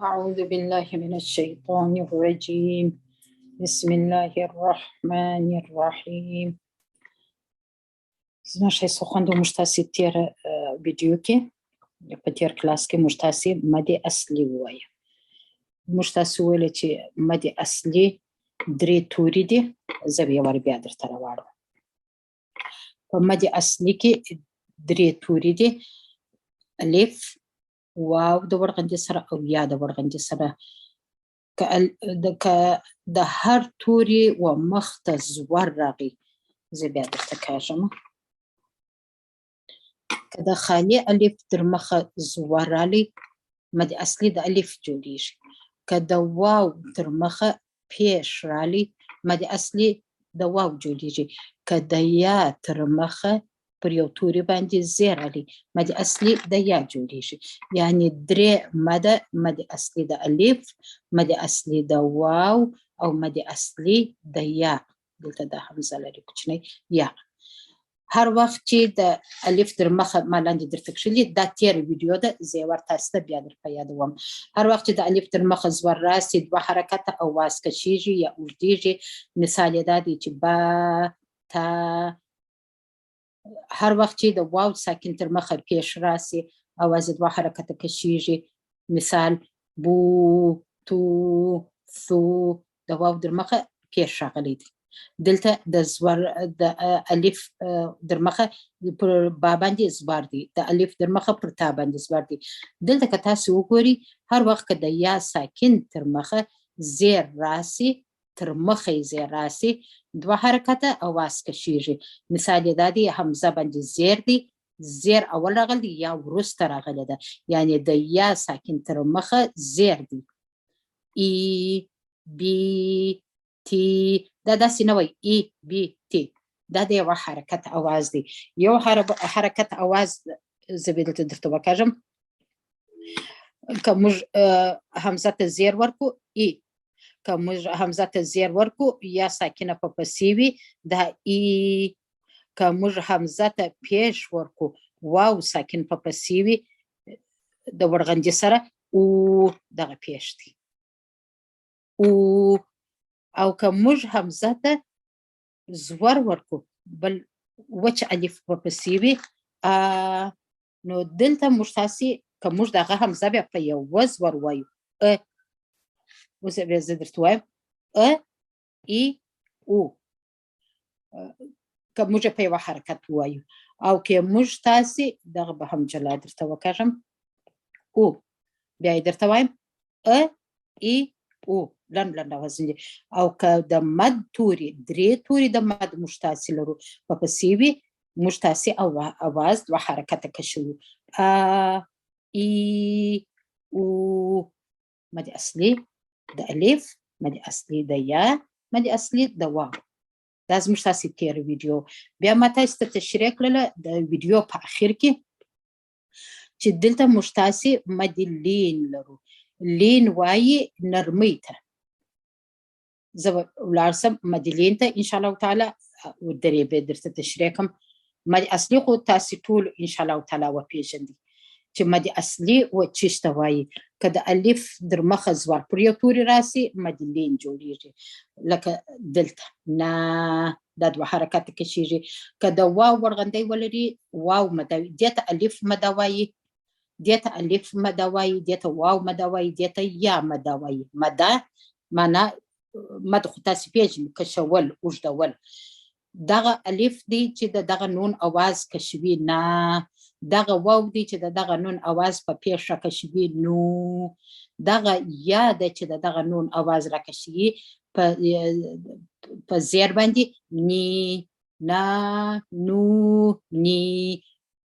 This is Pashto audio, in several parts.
أعوذ بالله من الشيطان الرجيم. بسم الله الرحمن الرحیم. زما ښایستو خویندو، موږ تاسې تېره ویډیو کې په تېر کلاس کې موږ تاسې مد اصلي ووایه. موږ تاسې وویله چې مد اصلي درې توري دي. زه به یې ور بیا درته راواړم. په مد اصلي کې درې توري دي: الف، واو د ورغندې سره او یا د ورغندې سره. که د هر توري و مخ ته زور راغی، زه بیا درته کاږم. که د خالي الف در مخه زور راغلی، مد اصلي د الف جوړیږي. که د واو تر مخه پیش راغلی، مد اصلي د واو جوړیږي. که د یا تر مخه پر یو توري باندې زیر راغلی، مد اصلي د یا جوړیږي. یعنی درې مد اصلي د الف، مد اصلي د واو او مد اصلي د یا. دلته د حمزه لري کوچنی یا. هر وخت چې د الف در مخه ما لاندې درته کښلي، دا تېره ویډیو ده، زه یې ورتاسې ته بیا در په یادوم. هر وخت چې د الف در مخه زور راسي، دوه حرکته اواز کشیږي یا اوږدیږي. مثال یې دا دی چې با، تا. هر وخت چې د واو ساکن تر مخه پیش راسي، اواز دوه حرکته کشیږي. مثال بو، تو، ثو. د واو در مخه پیش راغلی دی. دلته د زور د الف در مخه پر با باندې زبر دی، د الف در مخه پر تا باندې زبر دی. دلته که تاسو وګورئ، هر وخت که د یا ساکن تر مخه زیر راسي، تر مخه زیر راسي، دوه حرکته اواز کشیږي. مثال یې دا دی: حمزه باندې زیر دی، زیر اول راغلی دی، یا وروسته راغلی ده. یعنی د یا ساکن تر مخه زیر دی. ای، بی، تی. دا داسې نه وایي ای، بی، تی. دا د یوه حرکت اواز دی. یو حرکت اواز زه به دلته درته وکاږم. که موږ حمزه ته زیر ورکو، ای. که موږ حمزه ته زیر ورکو، یا ساکنه په پسې وي، دا ای. که موږ حمزه ته پیش ورکو، واو ساکن په پسې وي، د ورغندې سره او دغه پیش دی. او. او که موږ حمزه ته زور ورکو، بل وچ الف په پسې وي، نو دلته موږ تاسې که موږ دغه حمزه بیا په یوه زور وایو، اوس بیا زه درته وایم ای، او. که موږ په یوه حرکت ووایو، او که موږ تاسې دغه به هم جلا درته وکاږم، او. بیا یې درته وایم ای، او. لنډ لنډ اوازونه دي. او که د مد توري، درې توري د مد موږ تاسې لرو، په پسې وي، موږ تاسې اواز دوه حرکته کشوو. ای، او. مد اصلي د الف، مد اصلي د یا، مد اصلي د واو. دا زموږ تاسې تېره ویډیو. بیا ما تاسې ته تشریح کړله د ویډیو په اخر کې چې دلته موږ تاسې مد لین لرو. لین وایي نرمۍ ته. زه به ولاړ سم مد لین ته انشاءالله تعالی، درې به درته تشریح کړم. مد اصلي خو تاسې ټول انشاءالله تعالی وپېژندئ چې مد اصلي و چیش ته وایي. که د الف در مخه زور پر یو توري راسي، مد لین جوړیږي. لکه دلته نه، دا دوه حرکته کشیږي. که د واو ورغندی ولري، واو مده وي، دې ته الف مده وایي، دې ته الف مده وایي، دې ته واو مده وایي، دې ته یا مده وایي. مده معنا مد خو تاسې پېژنئ، کشول، اوږدول. دغه الف دی چې د دغه نون اواز کشوي، نه. دغه واو دی چې د دغه نون اواز په پیش راکشوي، نو. دغه یا دی چې د دغه نون اواز راکشوي په زیر باندې، نی، نه، نو، نی.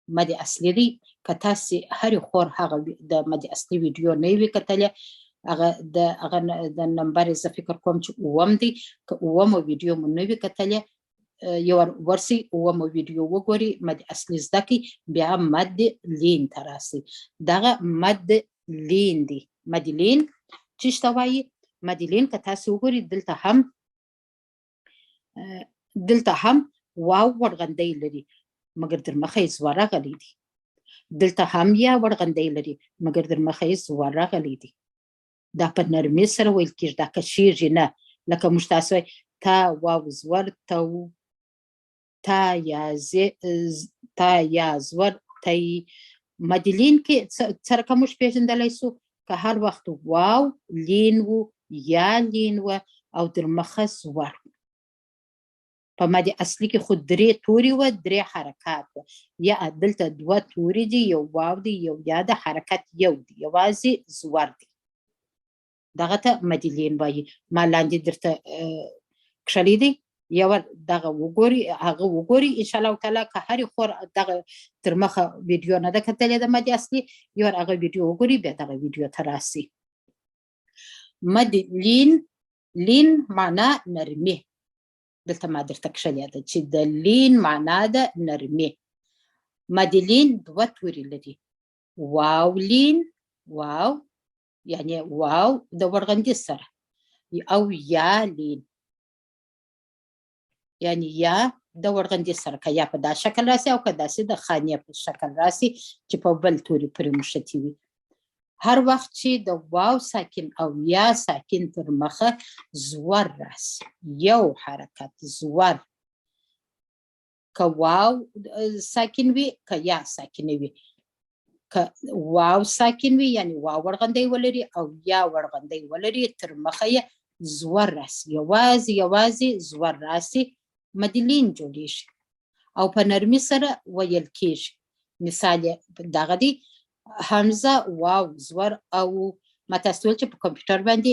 مد اصلي دی. که تاسې هرې خور هغه د مد اصلي ویډیو نه وي کتلې، هغه د نمبر زه فکر کوم چې اووم دی. که اوومه ویډیو مو نه وي کتلې، یو ورسئ، اوومه ویډیو وګورئ، مد اصلي زده کړئ، بیا مد لین ته راسئ. دغه مد لین دی. مد لین چیش ته وایي؟ مد لین که تاسې وګورئ، دلته هم واو ورغندی لري، مګر در مخه یې زور راغلی دی. دلته هم یا ورغندی لري، مګر در مخه یې زور راغلی دی. دا په نرمي سره ویل کېږي، دا کشیږي نه. لکه موږ تاسو وایي تا واو زور تو، تا یا زور تی. مدلین کې څرکه موږ پیژندلی سو که هر وخت واو لین و یا لین و او در مخه زور. په مد اصلي کې خو 3 توري و 3 حرکات و، یا دلته 2 توري دي، یو واو دی یو یا د حرکت یو دی، یوازې زور دی. دغه ته مدلین وایي. ما لاندې درته کښلی دی، یو دغه وګوري، هغه وګوري ان شاء الله تعالی. که هرې خور دغه تر مخه ویډیو نه ده کتلې د مد اصلي، یو هغه ویډیو وګوري بیا دغه ویډیو ته راسي. مد لین معنا نرمي. دلته ما درته کښلې ده چې د لین معنا ده نرمي. مد لین 2 توري لري، واو لین، واو یعنی واو د ورغندې سره، او یا لین یعنی یا د ورغندې سره، که یا په دا شکل راسي او که داسې د خانې په شکل راسي چې په بل توري پورې مښتي وي. هر وخت چې د واو ساکن او یا ساکن تر مخه زور راسي، یو حرکت زور، که واو ساکن وي که یا ساکن وي. که واو ساکن وي یعنی واو ورغندی ولري او یا ورغندی ولري، تر مخه یې زور راسي، یوازې زور راسي، مدلین جوړیږي او په نرمي سره ویل کېږي. مثال دغه دی، حمزه واو زور او ما تاسو ویل چې په کمپیوټر باندې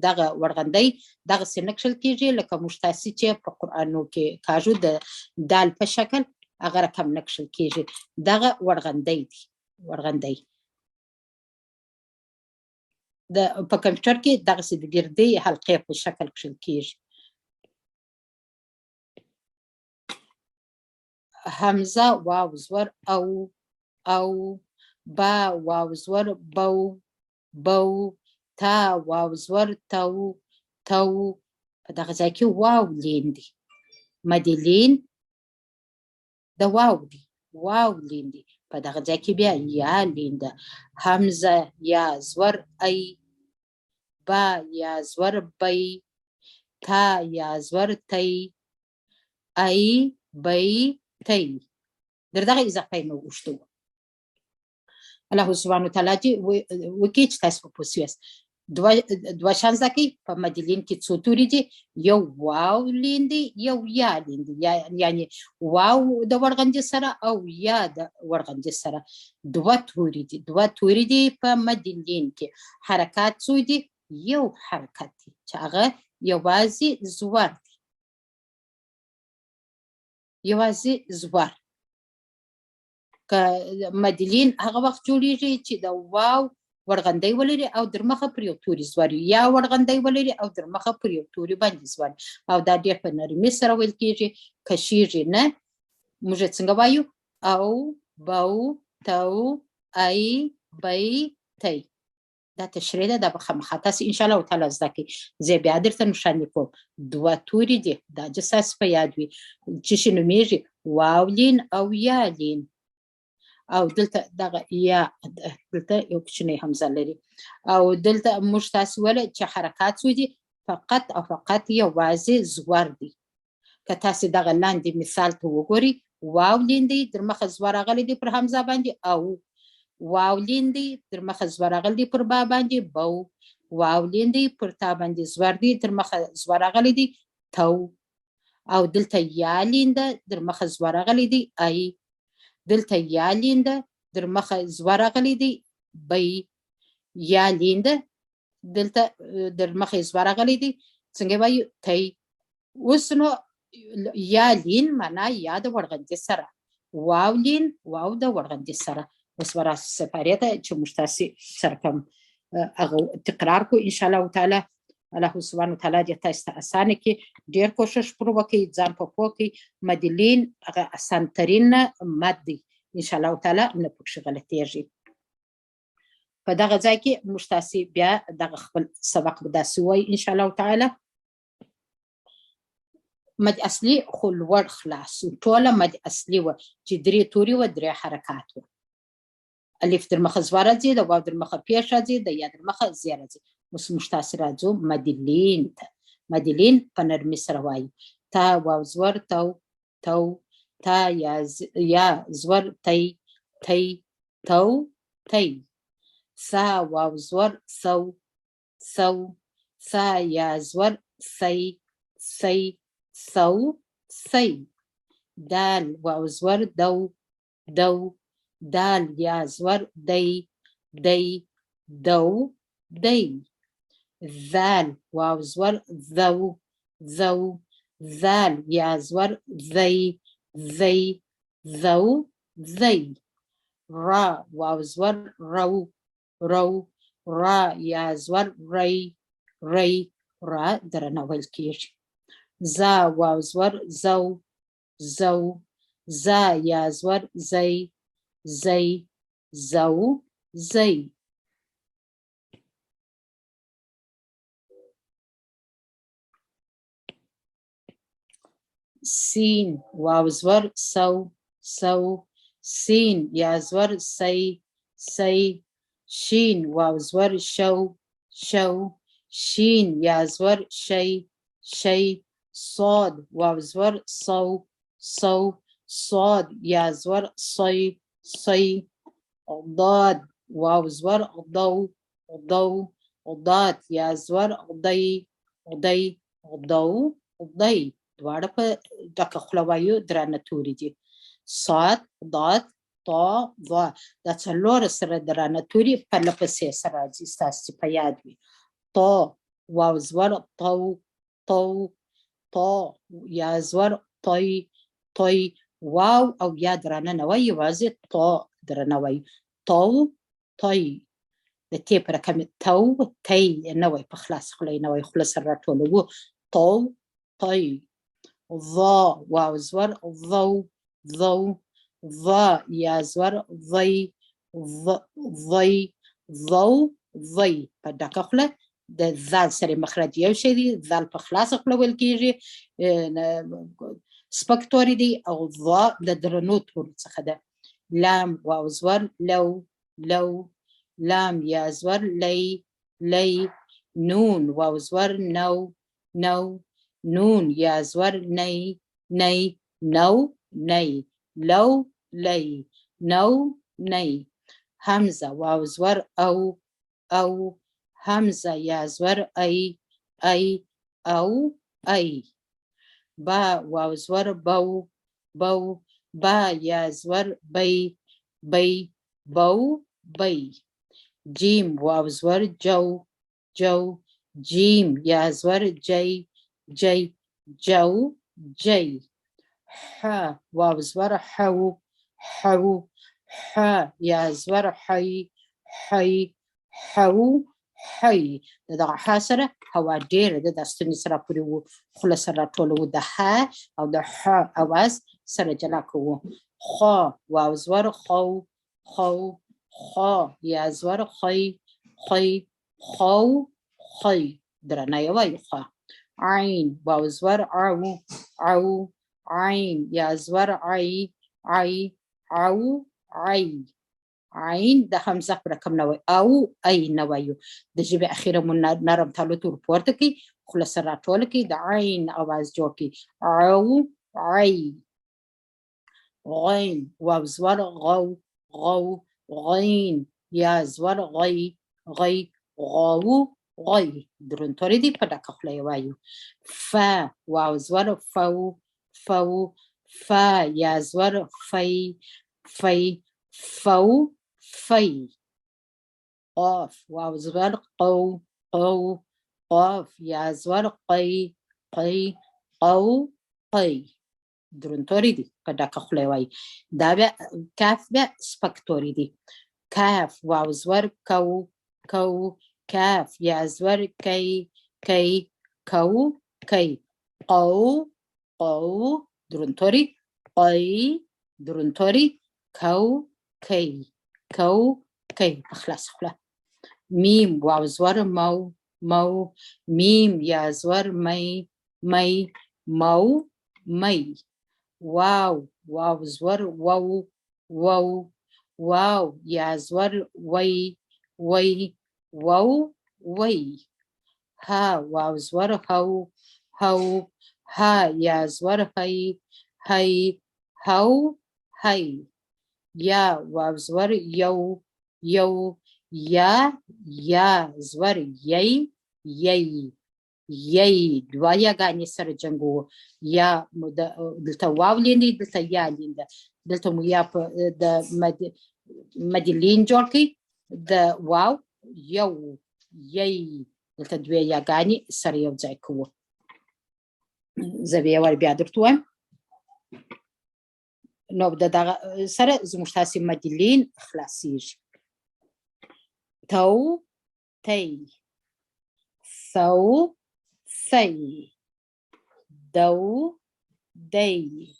دغه ورغندی دغسې نه کښل کېږي لکه موږ تاسې چې په قرآنو کې کاږو د دال په شکل، هغه رقم نه کښل کېږي. دغه ورغندی دی، ورغندی په کمپیوټر کې دغسې د ګردې حلقې په شکل کښل کېږي. حمزه واو زور او با واو زور بو، تا واو زور تو په دغه ځای کې واو لین دی. مد لین د واو دی، واو لین دی. په دغه ځای کې بیا یا لین ده. حمزه یا زور ای، با یا زور بی، تا یا زور تی، ای بی تی. در دغه اضافه مو غوښتو. الله سبحانه وتعالی چې وکړي چې تاسو په پوه سویاست. 2 شان زده کوي. په مد لین کې څو توري دي؟ یو واو لین دی، یو یا لین دی، یعنی واو د ورغندې سره او یا د ورغندې سره. 2 توري دي، 2 توري دي په مد لین کې. حرکات څو دي؟ یو حرکت دی چې هغه یوازې زور دی، یوازې زور. که مد لین هغه وخت جوړیږي چې د واو ورغندی ولري او در مخه پر یو توري زور، یا ورغندی ولري او در مخه پر یو توري باندې زور، او دا ډېر په نرمي سره ویل کېږي، کشیږي نه. موږ څنګه وایو؟ او بو تو ای بی تی. دا تشریح ده، دا به خامخا تاسې انشاءالله تعالی زده کړئ. زه بیا درته نښانې کوم. 2 توري دي، دا چې ستاسې په یاد وي چې شي نومیږي واو لین او یا لین. او دلته دغه یا دلته یو کوچنی حمزه لري. او دلته موږ تاسو ویل چې حرکات څو دي؟ فقط او فقط یوازې زور دی. که تاسې دغه لاندې مثال ته وګورئ، واو لین دی، در مخه زور راغلی دی پر حمزه باندې، او واو لین دی، در مخه زور راغلی دی پر با باندې، بو. واو لین دی، پر تا باندې زور دی، در مخه زور راغلی دی، تو. او دلته یا لین ده، در مخه زور راغلی دی، ای. دلته یا لین ده، در مخه زور راغلی دی، بی. یا لین ده، دلته در مخه زور راغلی دی، څنګه وایو؟ تی. اوس نو یا لین معنا یا د ورغندې سره، واو لین واو د ورغندې سره. اوس به راسو سپارې ته چې موږ تاسې سره کوم هغه تکرار کړو انشاءالله تعالی. الله سبحانه وتعالی دې تاسو ته اسانه کړي. ډېر کوشش پر وکړئ، ځان په پوه کړئ. مد لین هغه اسان ترین مد دی انشاءالله تعالی، نه پکښې غلطېږي. په دغه ځای کې موږ تاسې بیا دغه خپل سبق به داسې ووایي انشاءالله تعالی. مد اصلي خو لوړ خلاص ټوله مد اصلي وه چې 3 توري وه، 3 حرکات وه. الف در مخه زور راځي، د واو در مخه پیش راځي، د یا در مخه زی راځي. مش تاسې راځو مدلین ته. مدلین په نرمي سره وایو. تا واو زور تو تو، تا یا زور تی تی تو تی. سا واو زور سو سو، سا یا زور سی سی سو سی. دال واو زور دو دو، دال یا زور دی دی دو دی. ذال واو زور ذو ذو، ذال یا زور ذی ذی ذو ذی. را واو زور رو رو، را یا زور ری ری را درنه ویل کیږي. زا واو زور زو زو، زا یا زور زی زی زو زی. سین واو زور سو سو، سین یا زور سی سی. شین واو زور شو شو، شین یا زور شی شی. صاد واو زور صو صو، صاد یا زور صی صی. ضاد واو زور ضو ضو، ضاد یا زور ضی ضی ضو ضی. دواړه په ډکه خوله وایو، درانه توري دي. صاد ضاد طا ظا، دا څلور سره درانه توري پرله پسې سره راځي، ستاسو چې په یاد وي. طا واو زور طو طو طا یا زور طی طی. واو او یا درانه نه وایي، یوازې طا درانه وایي. طو طی. د ت په رقم تو تی نه وایي، په خلاص خوله نه وایي، خوله سره راټولوو. طو طی. ظا واو زور ضو ضو، ظا یا زور ضی ضی ضو ضی. په ډکه خوله د ذال سره مخرج یو شی دی، ذال په خلاصه خوله ویل کیږي، سپک توری دی، او ظا د درنو تورو څخه ده. لام واو زور لو لو، لام یا زور لی لی. نون واو زور نو نو، نون یا زور نی نی نو نی لو لی نو نی. همزه واو زور او او، همزه یا زور ای ای او ای. با واو زور بو بو، با یا زور بی بی بو بی. جیم واو زور جو جو، جیم یا زور جی جی جو جی. ح واو زور حو حو، ح یا زور حی حی حو حی. دغه ح سره هوا ډېره ده، د ستوني سره پورې وو، خوله سره راټولوو د ح او د ح اواز سره جلا کوو. خا واو زور خو خو، خا یا زور خی خی خو خی درنه یې وایو خا. عین واو زور عو عو، عین یا زور عی عی عو عی. عین د همزه په رقم نه وایو، او ای نه وایو. د ژبې اخیره مو نرم تالو تور پورته کړي، خوله سره راټوله کړي، د عین اواز جوړ کړي. عو عی. غین واو زور غو غو، غین یا زور غی غی غو غی. درونتوری دی، په ډکه خوله یې وایو. فا واو زور فو فو، فا یا زور فی فی فو فی. قاف واو زور قو قو، قاف یا زور قی قی قو قی. درونتوری دی، په ډکه خوله یې وایي. دا بیا کاف بیا سپک توری دی. کاف واو زور کو کو، کاف یا زور کی کی کو کی. قو قو درونتوری، قی درونتوری، کو کی کو کی په خلاص خوله. میم واو زور مو مو، میم یا زور می می مو می. واو واو زور وو وو، واو یا زور وی وی وو وي. ها واو زور هو هو. ها يا زور هي هي هو هي. يا واو زور يو يو. يا زور يي يي يي. دوايا غاني سر جنگو يا دلتا واو ليندي دلتا يا ليندا دلتا ميا دا مدلين جوركي دا واو يو يي دلتا دويا غاني سر يو زايكو زبيا وار بيادرتوام نبدا دا سر زمشتاسي مدلين خلاصيج تو تي ثو ثي دو دي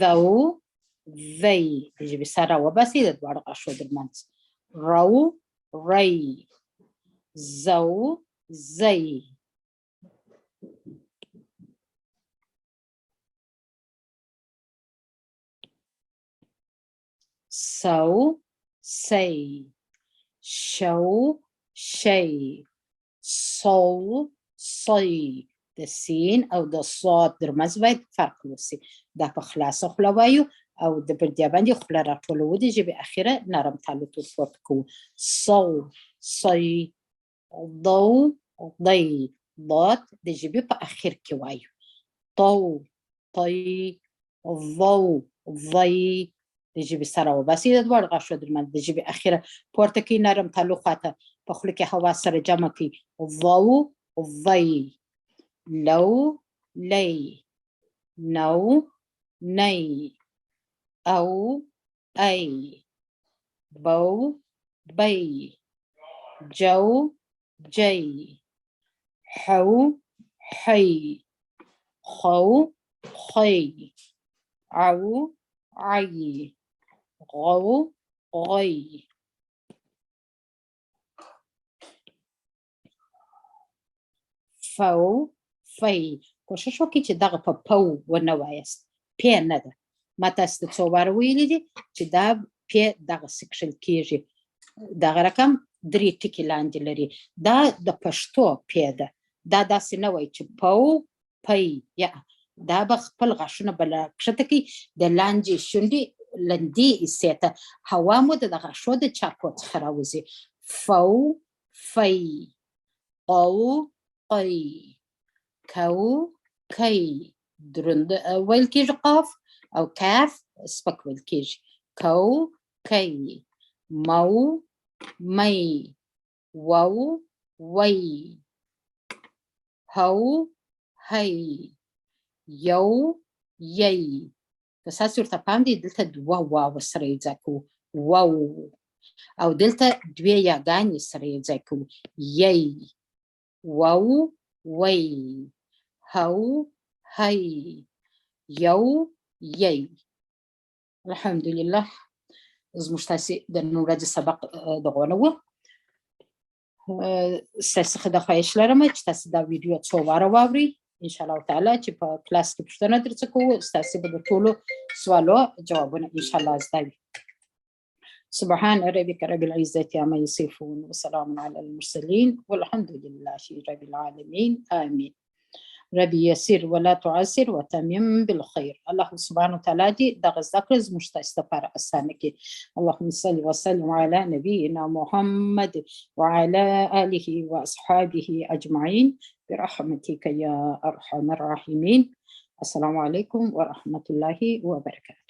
ذو ذي. يجي بسارة وبسيطة دوار قشو درمانس. رو ري زو زي. سو سي شو شي صو صي. د سين او د صاد درمز باید فرق وسی. دا په خلاصه خوله وایو او د بردیا باندې خوله راټولو د ژبې اخیره نرم تالو تور پورته کوو. صو صي ضو ضي ضاد د ژبې په اخر کې وایو. طو طي ضو ضي د ژبې سره وباسي د دواړو غاښو درمند د ژبې اخیره پورته کوي نرم تالو خواته په خوله کې هوا سره جمع کوي. ضو ضي لو لي نو ني او اي بو بي جو جي حو حي خو خي عو عي غو غي. فو في. کوشش وکړئ چې دغه په پو ونه وایاست. پی نه ده. ما تاسو ته څو واره ویلي دي چې دا پی دغه سکشل کیږي. دغه رقم 3 ټکي لاندې لري. دا د پښتو پی ده. دا داسې نه وایي چې پو پی یا دا به خپل غاښونه بل کښته کوي د لاندې شونډې لندې ایسته هوا مو د غاښو د چاقو څخه راوځي. فو في قو قي كو كي دروند ويل كيج قاف او كاف سبك ويل كيج. كو كي مو مي وو وي هو هي يو يي. تاسو ورته پام دی دلته دوه واو سره یو ځای کوو. واو او دلته دوه یاګانې سره یو ځای کوو. یی واو وی هو هي یو یی. الحمدلله زموږ تاسې د نن ورځې سبق دغونه و. ستاسو څخه د خواهش لرم چې تاسو دا ویډیو څو واره واورئ انشاءالله تعالی چې په کلاس کې پوښتنه درڅخه کوو ستاسو به د ټولو سوالو جوابونه انشاءالله زده وي. سبحان ربك رب العزة عما يصفون وسلام على المرسلين والحمد لله رب العالمين آمين. ربي يسر ولا تعسر وتمم بالخير. الله سبحانه وتعالى دي دغه ذکر زموږ تاسو لپاره اسانه کړي. اللهم صل وسلم على نبينا محمد وعلى آله وأصحابه أجمعين برحمتك يا أرحم الراحمين. السلام عليكم ورحمة الله وبركاته.